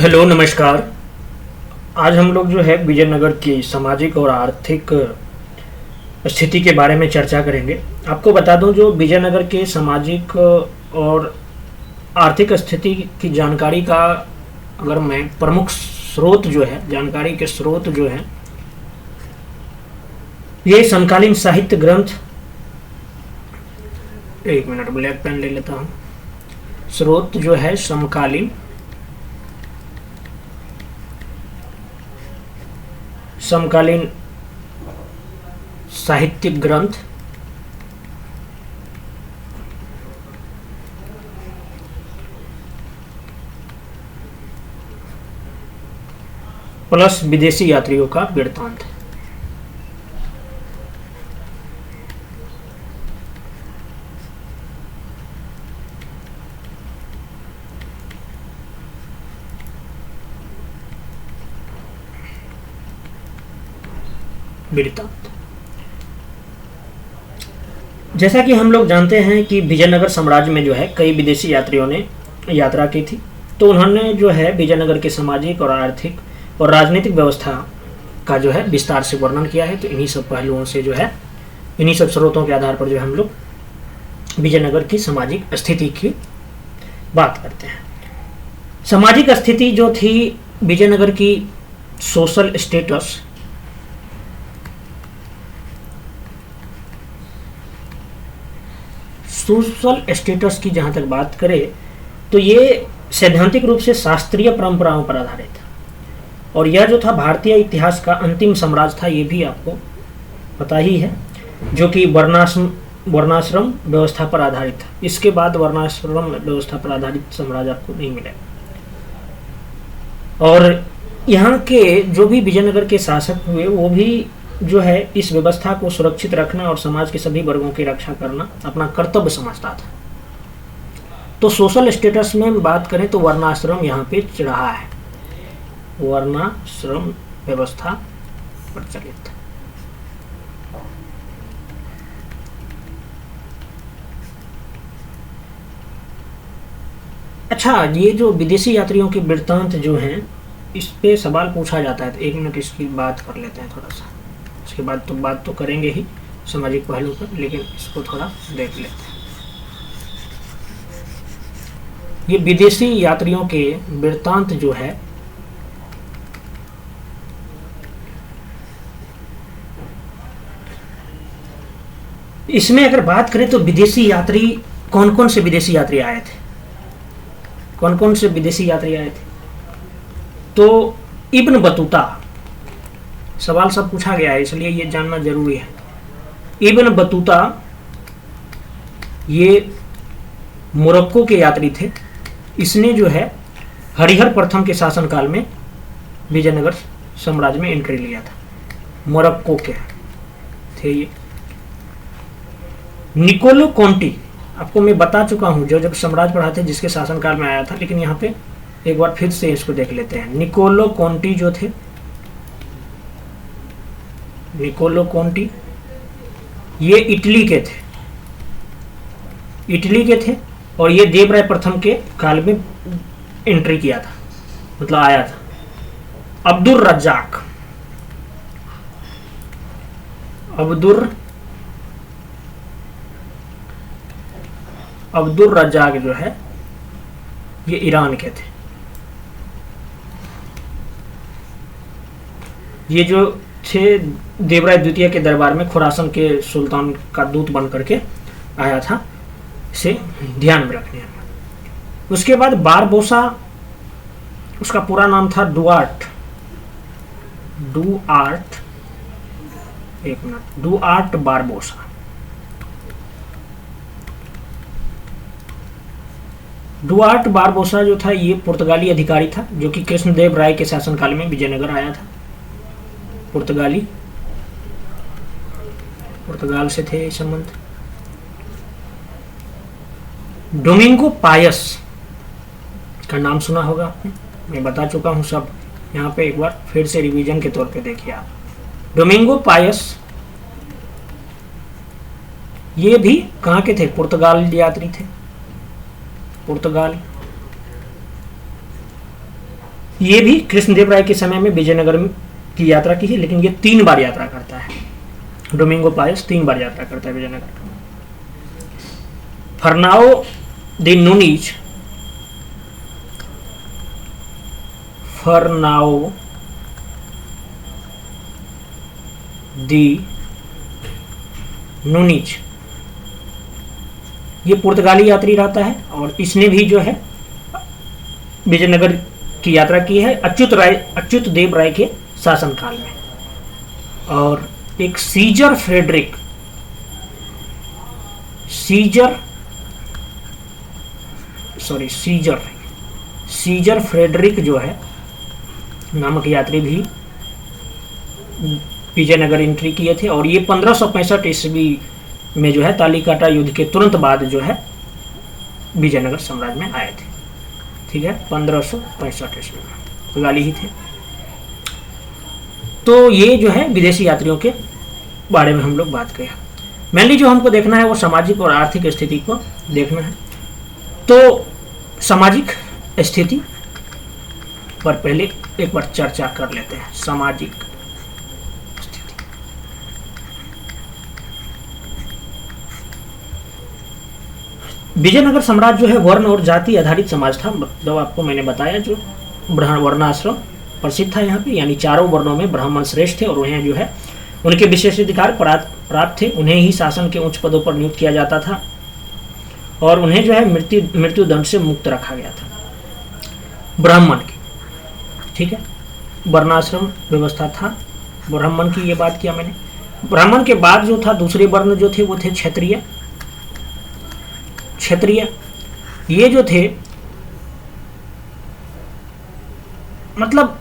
Hello नमस्कार। आज हम लोग जो है विजयनगर की सामाजिक और आर्थिक स्थिति के बारे में चर्चा करेंगे। आपको बता दूं, जो विजयनगर के सामाजिक और आर्थिक स्थिति की जानकारी का अगर मैं प्रमुख स्रोत जो है, जानकारी के स्रोत जो है, ये समकालीन साहित्य ग्रंथ। एक मिनट, ब्लैक पेन ले लेता हूँ। स्रोत जो है समकालीन साहित्यिक ग्रंथ, प्लस विदेशी यात्रियों का वृत्तांत। वृत्तांत जैसा कि हम लोग जानते हैं कि विजयनगर साम्राज्य में जो है कई विदेशी यात्रियों ने यात्रा की थी। तो उन्होंने जो है विजयनगर की सामाजिक और आर्थिक और राजनीतिक व्यवस्था का जो है विस्तार से वर्णन किया है। तो इन्हीं सब पहलुओं से जो है, इन्हीं सब स्रोतों के आधार पर जो है हम लोग विजयनगर की सामाजिक स्थिति की बात करते हैं। सामाजिक स्थिति जो थी विजयनगर की, सोशल स्टेटस की जहां तक बात करें तो ये सैद्धांतिक रूप से शास्त्रीय परंपराओं पर आधारित था। और यह जो था भारतीय इतिहास का अंतिम साम्राज्य था, ये भी आपको पता ही है, जो कि वर्णाश्रम व्यवस्था पर आधारित था। इसके बाद वर्णाश्रम व्यवस्था पर आधारित साम्राज्य आपको नहीं मिलेगा। और यहाँ के जो भी विजयनगर के शासक हुए, वो भी जो है इस व्यवस्था को सुरक्षित रखना और समाज के सभी वर्गों की रक्षा करना अपना कर्तव्य समझता था। तो सोशल स्टेटस में बात करें तो वर्णाश्रम यहाँ पे रहा है, वर्णाश्रम व्यवस्था प्रचलित था। अच्छा, ये जो विदेशी यात्रियों के वृत्तांत जो हैं, इस पे सवाल पूछा जाता है। तो एक मिनट इसकी बात कर लेते हैं थोड़ा सा। इसके बाद तो बात तो करेंगे ही सामाजिक पहलू पर, लेकिन इसको थोड़ा देख लेते हैं। ये विदेशी यात्रियों के वृत्तांत जो है, इसमें अगर बात करें तो विदेशी यात्री, कौन कौन से विदेशी यात्री आए थे, कौन कौन से विदेशी यात्री आए थे? तो इब्न बतूता, सवाल सब पूछा गया है इसलिए ये जानना जरूरी है। इब्न बतूता ये मोरक्को के यात्री थे। इसने जो है हरिहर प्रथम के शासनकाल में विजयनगर साम्राज्य में एंट्री लिया था। मोरक्को के थे ये। निकोलो कॉन्टी, आपको मैं बता चुका हूं जो जब साम्राज्य पढ़ा थे जिसके शासनकाल में आया था, लेकिन यहाँ पे एक बार फिर से इसको देख लेते हैं। निकोलो कॉन्टी जो थे, निकोलो कॉन्टी ये इटली के थे, इटली के थे। और ये देवराय प्रथम के काल में एंट्री किया था, मतलब आया था। अब्दुल रज्जाक, अब्दुल रज्जाक जो है ये ईरान के थे। ये जो थे देवराय द्वितीय के दरबार में खुरासन के सुल्तान का दूत बन करके आया था, इसे ध्यान में रखने। उसके बाद बारबोसा, उसका पूरा नाम था डुआर्ट, एक minute, Duarte Barbosa. Duarte Barbosa जो था ये पुर्तगाली अधिकारी था, जो कि कृष्णदेव राय के शासनकाल में विजयनगर आया था। पुर्तगाल से थे ये संबंध। डोमिंगो पायस का नाम सुना होगा आपने, मैं बता चुका हूं सब। यहाँ पे एक बार फिर से रिवीजन के तौर पे देखिए आप। डोमिंगो पायस ये भी कहाँ के थे? पुर्तगाल यात्री थे, पुर्तगाल। ये भी कृष्णदेव राय के समय में विजयनगर की यात्रा की है, लेकिन ये 3 बार यात्रा करता है। डोमिंगो पायस 3 बार यात्रा करता है Vijayanagara. Fernao de Nuniz, Fernao de Nuniz, ये पुर्तगाली यात्री रहता है और इसने भी जो है विजयनगर की यात्रा की है अच्युत देव राय के शासनकाल में। और एक सीजर फ्रेडरिक जो है नामक यात्री भी विजयनगर एंट्री किए थे। और ये 1565 ईस्वी में जो है तालिकाटा युद्ध के तुरंत बाद जो है विजयनगर साम्राज्य में आए थे। ठीक है, 1565 ईस्वी में पुर्तगाली ही थे। तो ये जो है विदेशी यात्रियों के बारे में हम लोग बात करें। मेनली जो हमको देखना है वो सामाजिक और आर्थिक स्थिति को देखना है। तो सामाजिक स्थिति पर पहले एक बार चर्चा कर लेते हैं। सामाजिक स्थिति, विजयनगर साम्राज्य जो है वर्ण और जाति आधारित समाज था। मतलब आपको मैंने बताया जो वर्णाश्रम प्रसिद्ध था यहाँ पे, यानी चारों वर्णों में ब्राह्मण श्रेष्ठ थे और उन्हें जो है उनके विशेषाधिकार प्राप्त थे। उन्हें ही शासन के उच्च पदों पर नियुक्त किया जाता था और उन्हें जो है मृत्यु दंड से मुक्त रखा गया था ब्राह्मण की। ठीक है, वर्णाश्रम व्यवस्था था ब्राह्मण की, ये बात किया मैंने। ब्राह्मण के बाद जो था दूसरे वर्ण जो थे वो थे क्षत्रिय। ये जो थे मतलब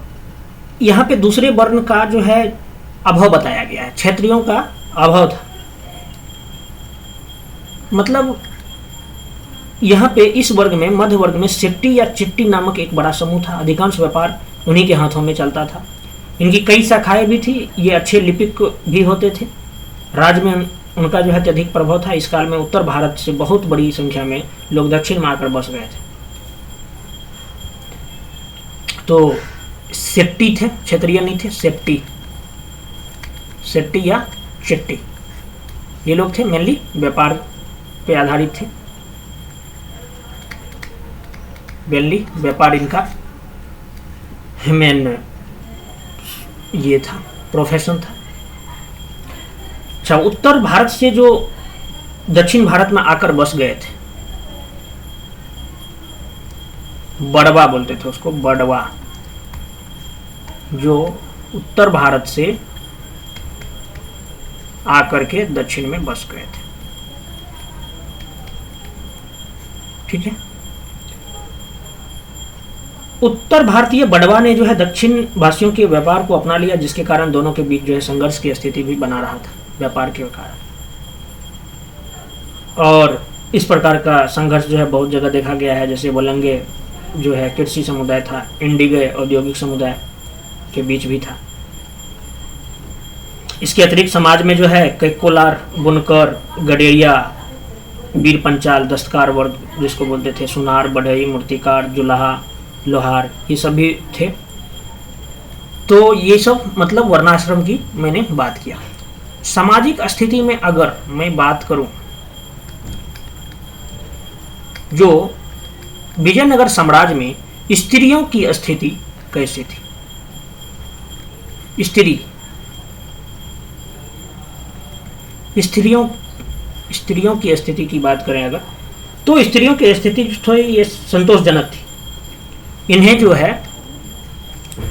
यहाँ पे दूसरे वर्ण का जो है अभाव बताया गया है, क्षत्रियों का अभाव था। मतलब यहाँ पे इस वर्ग में, मध्य वर्ग में शेट्टी या चिट्टी नामक एक बड़ा समूह था। अधिकांश व्यापार उन्हीं के हाथों में चलता था। इनकी कई शाखाएं भी थी। ये अच्छे लिपिक भी होते थे। राज्य में उनका जो है अत्यधिक प्रभाव था। इस काल में उत्तर भारत से बहुत बड़ी संख्या में लोग दक्षिण में आकर बस गए थे। तो शेट्टी थे, क्षत्रिय नहीं थे। शेट्टी या चिट्टी ये लोग थे, मेनली व्यापार पे आधारित थे। मेनली व्यापार इनका मेन ये था, प्रोफेशन था। अच्छा, उत्तर भारत से जो दक्षिण भारत में आकर बस गए थे, बड़वा बोलते थे उसको, बड़वा, जो उत्तर भारत से आकर के दक्षिण में बस गए थे। ठीक है, उत्तर भारतीय बड़वा ने जो है दक्षिण वासियों के व्यापार को अपना लिया, जिसके कारण दोनों के बीच जो है संघर्ष की स्थिति भी बना रहा था व्यापार के कारण। और इस प्रकार का संघर्ष जो है बहुत जगह देखा गया है। जैसे वलंगे जो है कृषि समुदाय था, इंडिगे औद्योगिक समुदाय के बीच भी था। इसके अतिरिक्त समाज में जो है कोलार, बुनकर, गडेरिया, वीर पंचाल, दस्तकार वर्ग जिसको बोलते थे, सुनार, बढ़ई, मूर्तिकार, जुलाहा, लोहार, ये सभी थे। तो ये सब मतलब वर्णाश्रम की मैंने बात किया। सामाजिक स्थिति में अगर मैं बात करूं, जो विजयनगर साम्राज्य में स्त्रियों की स्थिति कैसी थी। स्त्रियों की स्थिति की बात करें अगर, तो स्त्रियों की स्थिति जो थी ये संतोषजनक थी। इन्हें जो है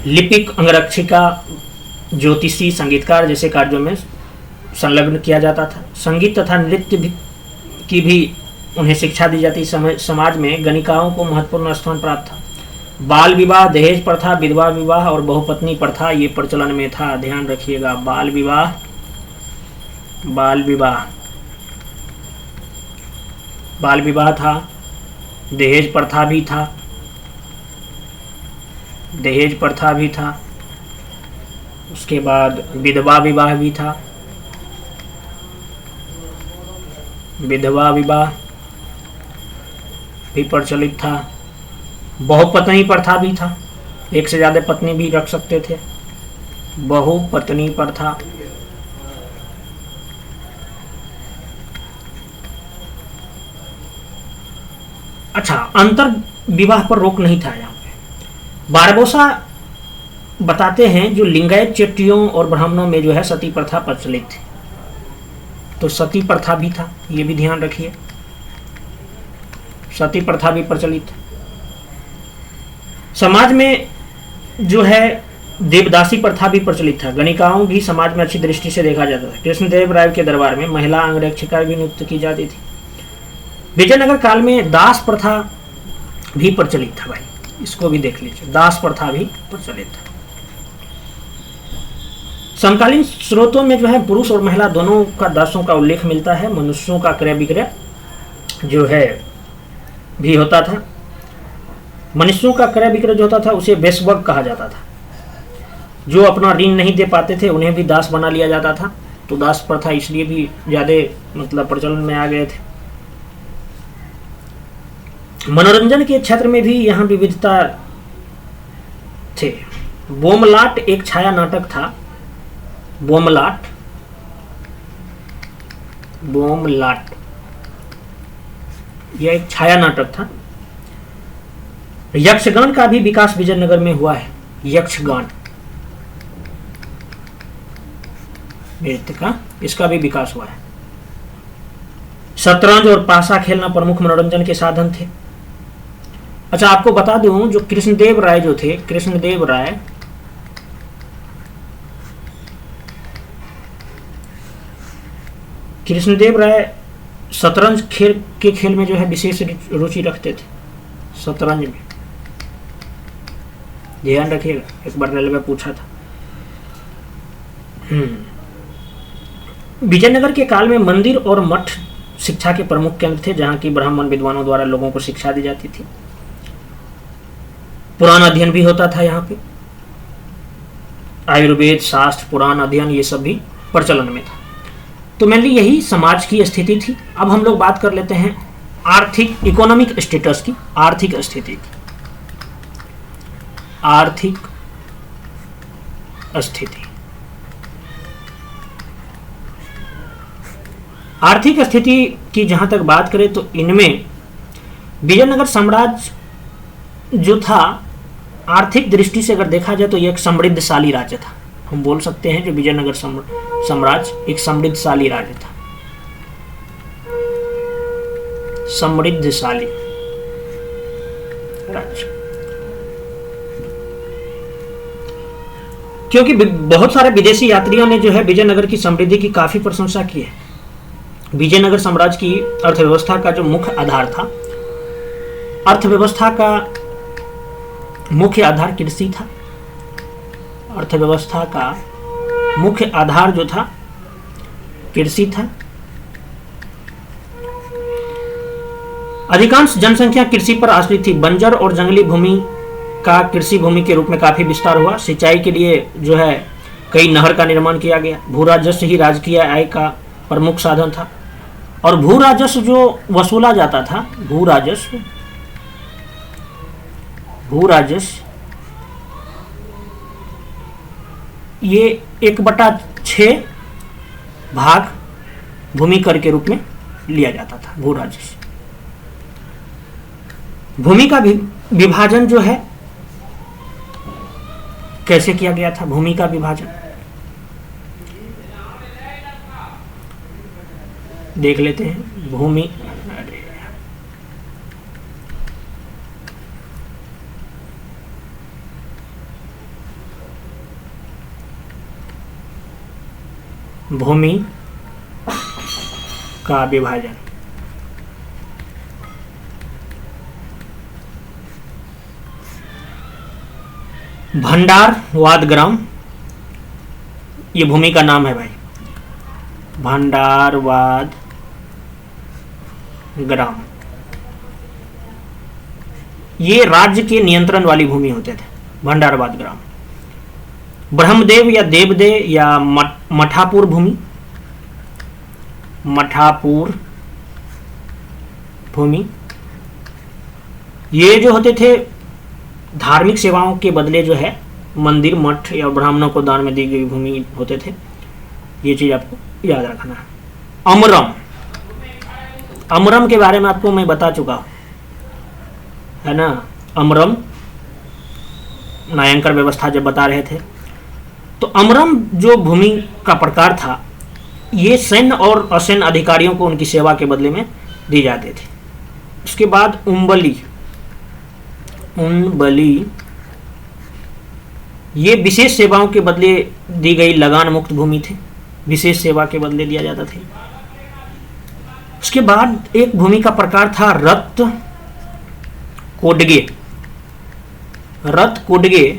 लिपिक, अंगरक्षिका, ज्योतिषी, संगीतकार जैसे कार्यों में संलग्न किया जाता था। संगीत तथा नृत्य की भी उन्हें शिक्षा दी जाती। समाज में गणिकाओं को महत्वपूर्ण स्थान प्राप्त था। बाल विवाह, दहेज प्रथा, विधवा विवाह और बहुपत्नी प्रथा ये प्रचलन में था। ध्यान रखिएगा, बाल विवाह था, दहेज प्रथा भी था, उसके बाद विधवा विवाह भी प्रचलित था, बहुपत्नी प्रथा भी था। एक से ज्यादा पत्नी भी रख सकते थे, बहु पत्नी प्रथा। अच्छा, अंतर विवाह पर रोक नहीं था यहाँ पे। बारबोसा बताते हैं जो लिंगायत चेट्टियों और ब्राह्मणों में जो है सती प्रथा प्रचलित थी, तो सती प्रथा भी था, ये भी ध्यान रखिए, सती प्रथा भी प्रचलित। समाज में जो है देवदासी प्रथा भी प्रचलित था। गणिकाओं भी समाज में अच्छी दृष्टि से देखा जाता था। कृष्णदेव राय के दरबार में महिला अंगरक्षिका भी नियुक्त की जाती थी। विजयनगर काल में दास प्रथा भी प्रचलित था भाई, इसको भी देख लीजिए, दास प्रथा भी प्रचलित था। समकालीन स्रोतों में जो है पुरुष और महिला दोनों का दासों का उल्लेख मिलता है। मनुष्यों का क्रय विक्रय जो है भी होता था। मनुष्यों का क्रय विक्रय जो होता था उसे वेश्यवग कहा जाता था। जो अपना ऋण नहीं दे पाते थे उन्हें भी दास बना लिया जाता था। तो दास प्रथा इसलिए भी ज्यादा मतलब प्रचलन में आ गए थे। मनोरंजन के क्षेत्र में भी यहाँ विविधता थे। बोमलाट एक छाया नाटक था। बोमलाट यह एक छाया नाटक था। यक्षगान का भी विकास विजयनगर में हुआ है। यक्षगान नृत्य का इसका भी विकास हुआ है। शतरंज और पासा खेलना प्रमुख मनोरंजन के साधन थे। अच्छा, आपको बता दूं जो कृष्णदेव राय जो थे, कृष्णदेव राय शतरंज खेल में जो है विशेष रुचि रखते थे। शतरंज में ध्यान रखिएगा, एक बार रेलवे पूछा था। विजयनगर के काल में मंदिर और मठ शिक्षा के प्रमुख केंद्र थे, जहां की ब्राह्मण विद्वानों द्वारा लोगों को शिक्षा दी जाती थी। पुराण अध्ययन भी होता था यहाँ पे। आयुर्वेद शास्त्र, पुराण अध्ययन ये सब भी प्रचलन में था। तो मेनली यही समाज की स्थिति थी। अब हम लोग बात कर लेते हैं आर्थिक इकोनॉमिक स्टेटस की, आर्थिक स्थिति की। आर्थिक स्थिति, आर्थिक स्थिति की जहां तक बात करें तो इनमें विजयनगर साम्राज्य जो था, आर्थिक दृष्टि से अगर देखा जाए तो यह एक समृद्धशाली राज्य था। हम बोल सकते हैं जो विजयनगर साम्राज्य एक समृद्धशाली राज्य था। समृद्धशाली राज्य, क्योंकि बहुत सारे विदेशी यात्रियों ने जो है विजयनगर की समृद्धि की काफी प्रशंसा की है। विजयनगर साम्राज्य की अर्थव्यवस्था का जो मुख्य आधार था, अर्थव्यवस्था का मुख्य आधार कृषि था। अर्थव्यवस्था का मुख्य आधार जो था कृषि था। अधिकांश जनसंख्या कृषि पर आश्रित थी। बंजर और जंगली भूमि का कृषि भूमि के रूप में काफी विस्तार हुआ। सिंचाई के लिए जो है कई नहर का निर्माण किया गया। भू राजस्व ही राजकीय आय का प्रमुख साधन था। और भू राजस्व जो वसूला जाता था, भू राजस्व ये 1/6 भाग भूमि कर के रूप में लिया जाता था। भू राजस्व, भूमि का विभाजन जो है कैसे किया गया था? भूमि का विभाजन देख लेते हैं। भूमि का विभाजन, भंडारवाद ग्राम, ये भूमि का नाम है भाई। भंडारवाद ग्राम ये राज्य के नियंत्रण वाली भूमि होते थे। भंडारवाद ग्राम, ब्रह्मदेव या देवदेव या मठापुर भूमि, मठापुर भूमि ये जो होते थे धार्मिक सेवाओं के बदले जो है मंदिर, मठ या ब्राह्मणों को दान में दी गई भूमि होते थे। ये चीज आपको याद रखना है। अमरम, अमरम के बारे में आपको मैं बता चुका हूं, है ना। अमरम न्यायांकर व्यवस्था जब बता रहे थे, तो अमरम जो भूमि का प्रकार था, ये सैन्य और असैन्य अधिकारियों को उनकी सेवा के बदले में दी जाते थे। उसके बाद उम्बली, उम्बली ये विशेष सेवाओं के बदले दी गई लगान मुक्त भूमि थी, विशेष सेवा के बदले दिया जाता था। उसके बाद एक भूमि का प्रकार था रत कोडगे। रत कोडगे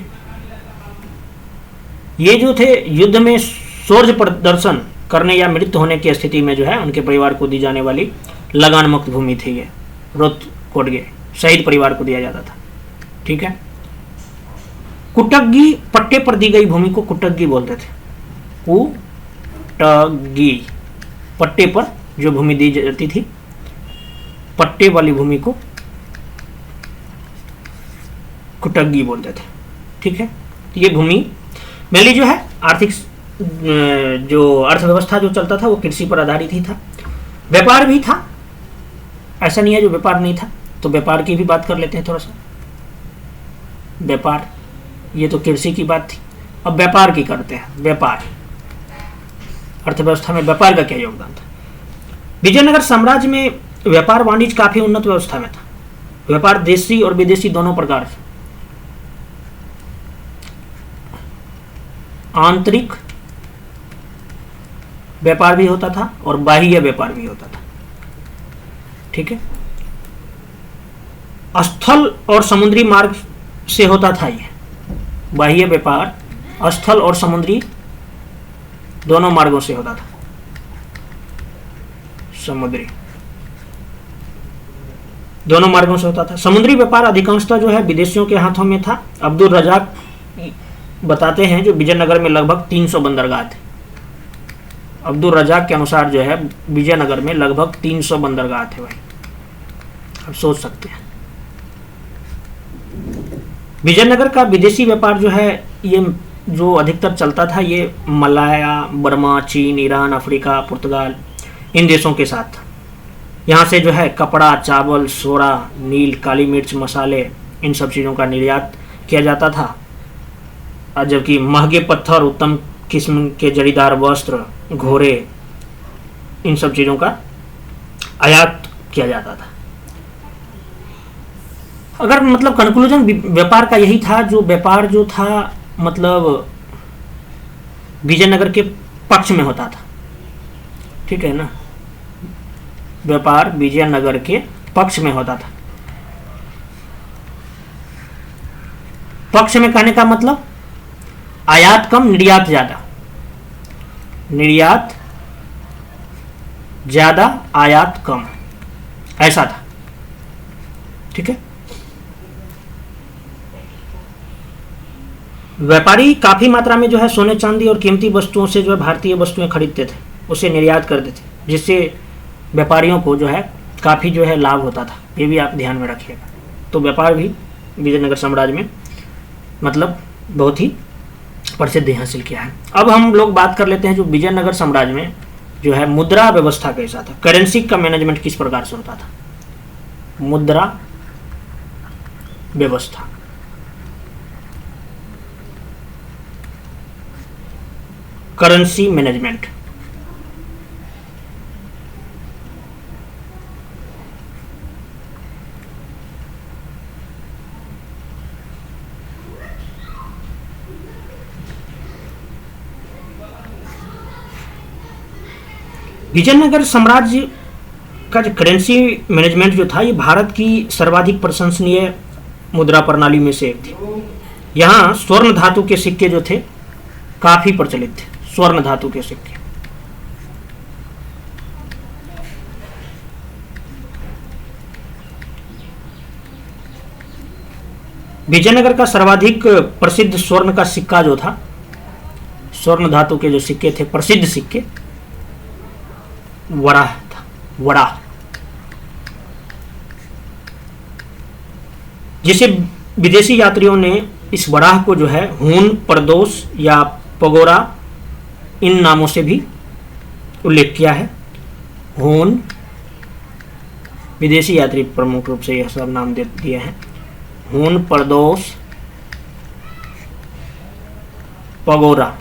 ये जो थे युद्ध में शौर्य प्रदर्शन करने या मृत्यु होने की स्थिति में जो है उनके परिवार को दी जाने वाली लगान मुक्त भूमि थी। ये रत कोडगे शहीद परिवार को दिया जाता था, ठीक है। कुटग्गी पट्टे पर दी गई भूमि को कुटग्गी बोलते थे। कुटग्गी पट्टे पर जो भूमि दी जाती थी, पट्टे वाली भूमि को कुटग्गी बोलते थे, ठीक है। ये भूमि मेनली जो है आर्थिक जो अर्थव्यवस्था जो चलता था वो कृषि पर आधारित ही था। व्यापार भी था, ऐसा नहीं है जो व्यापार नहीं था। तो व्यापार की भी बात कर लेते हैं थोड़ा सा। व्यापार, ये तो कृषि की बात थी, अब व्यापार की करते हैं। व्यापार, अर्थव्यवस्था में व्यापार का क्या योगदान था। विजयनगर साम्राज्य में व्यापार वाणिज्य काफी उन्नत व्यवस्था में था। व्यापार देशी और विदेशी दोनों प्रकार से, आंतरिक व्यापार भी होता था और बाह्य व्यापार भी होता था, ठीक है। स्थल और समुद्री मार्ग से होता था ये बाह्य व्यापार, स्थल और समुद्री दोनों मार्गों से होता था। समुद्री दोनों मार्गों से होता था। समुद्री व्यापार अधिकांशतः जो है विदेशियों के हाथों में था। अब्दुल रजाक बताते हैं जो विजयनगर में लगभग 300 बंदरगाह थे। अब्दुल रजाक के अनुसार जो है विजयनगर में लगभग 300 बंदरगाह थे भाई, आप सोच सकते हैं। विजयनगर का विदेशी व्यापार जो है ये जो अधिकतर चलता था ये मलाया, बर्मा, चीन, ईरान, अफ्रीका, पुर्तगाल इन देशों के साथ। यहाँ से जो है कपड़ा, चावल, सोरा, नील, काली मिर्च, मसाले इन सब चीज़ों का निर्यात किया जाता था। जबकि महंगे पत्थर, उत्तम किस्म के जड़ीदार वस्त्र, घोड़े इन सब चीज़ों का आयात किया जाता था। अगर मतलब कंक्लूजन व्यापार का यही था, जो व्यापार जो था मतलब विजयनगर के पक्ष में होता था, ठीक है ना। व्यापार विजयनगर के पक्ष में होता था। पक्ष में कहने का मतलब आयात कम, निर्यात ज्यादा। निर्यात ज्यादा, आयात कम, ऐसा था, ठीक है। व्यापारी काफी मात्रा में जो है सोने, चांदी और कीमती वस्तुओं से जो है भारतीय वस्तुएं खरीदते थे, उसे निर्यात करते थे, जिससे व्यापारियों को जो है काफी जो है लाभ होता था। ये भी आप ध्यान में रखिएगा। तो व्यापार भी विजयनगर साम्राज्य में मतलब बहुत ही प्रसिद्धि हासिल किया है। अब हम लोग बात कर लेते हैं जो विजयनगर साम्राज्य में जो है मुद्रा व्यवस्था कैसा था, करेंसी का मैनेजमेंट किस प्रकार से होता था। मुद्रा व्यवस्था, करेंसी मैनेजमेंट। विजयनगर साम्राज्य का जो करेंसी मैनेजमेंट जो था, ये भारत की सर्वाधिक प्रशंसनीय मुद्रा प्रणाली में से एक थी। यहाँ स्वर्ण धातु के सिक्के जो थे काफी प्रचलित थे। स्वर्ण धातु के सिक्के, विजयनगर का सर्वाधिक प्रसिद्ध स्वर्ण का सिक्का जो था, स्वर्ण धातु के जो सिक्के थे, प्रसिद्ध सिक्के, वराह था। वराह, जिसे विदेशी यात्रियों ने इस बराह को जो है हून, प्रदोष या पगोरा इन नामों से भी उल्लेख किया है। हून, विदेशी यात्री प्रमुख रूप से यह सब नाम दे दिए हैं। हून, प्रदोष, पगोरा,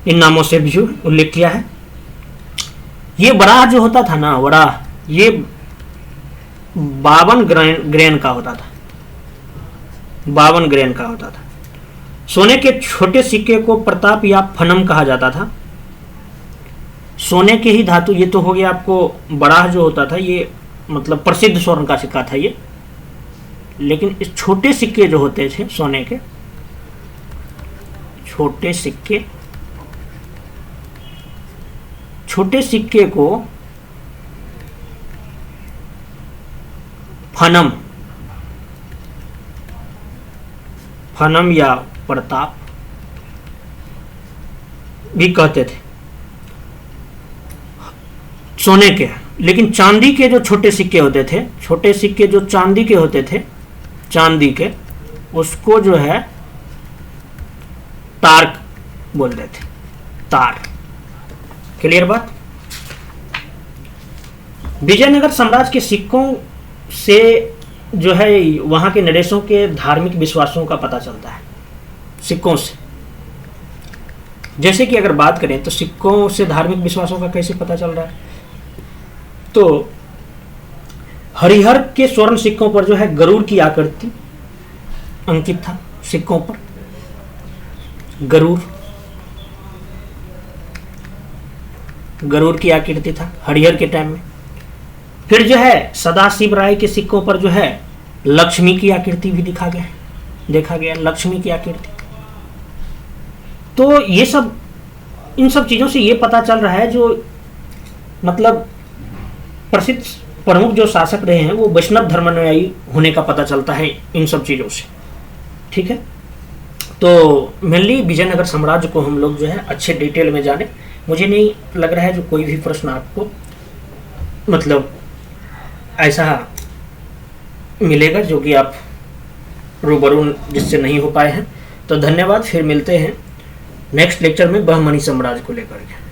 इन नामों से भी उल्लेख किया है। ये बराह जो होता था ना, बराह, ये 52 ग्रेन का होता था। 52 ग्रेन का होता था। सोने के छोटे सिक्के को प्रताप या फनम कहा जाता था। सोने के ही धातु, ये तो हो गया आपको बराह जो होता था, ये मतलब प्रसिद्ध स्वर्ण का सिक्का था ये। लेकिन इस छोटे सिक्के जो होते थे सोने के, छोटे सिक्के, छोटे सिक्के को फनम, फनम या प्रताप भी कहते थे सोने के। लेकिन चांदी के जो छोटे सिक्के होते थे, छोटे सिक्के जो चांदी के होते थे, चांदी के, उसको जो है तार बोलते थे, तार। क्लियर बात। विजयनगर साम्राज्य के सिक्कों से जो है वहां के नरेशों के धार्मिक विश्वासों का पता चलता है, सिक्कों से। जैसे कि अगर बात करें तो सिक्कों से धार्मिक विश्वासों का कैसे पता चल रहा है, तो हरिहर के स्वर्ण सिक्कों पर जो है गरुड़ की आकृति अंकित था। सिक्कों पर गरुड़, गरुड़ की आकृति था हरिहर के टाइम में। फिर जो है सदाशिव राय के सिक्कों पर जो है लक्ष्मी की आकृति भी देखा गया, लक्ष्मी की आकृति। तो ये सब, इन सब चीजों से ये पता चल रहा है, जो मतलब प्रसिद्ध प्रमुख जो शासक रहे हैं वो वैष्णव धर्मानुयायी होने का पता चलता है इन सब चीजों से। ठीक है, तो मेनली विजयनगर साम्राज्य को हम लोग जो है अच्छे डिटेल में जाने। मुझे नहीं लग रहा है जो कोई भी प्रश्न आपको मतलब ऐसा मिलेगा जो कि आप रूबरू जिससे नहीं हो पाए हैं। तो धन्यवाद, फिर मिलते हैं नेक्स्ट लेक्चर में बहमनी साम्राज्य को लेकर के।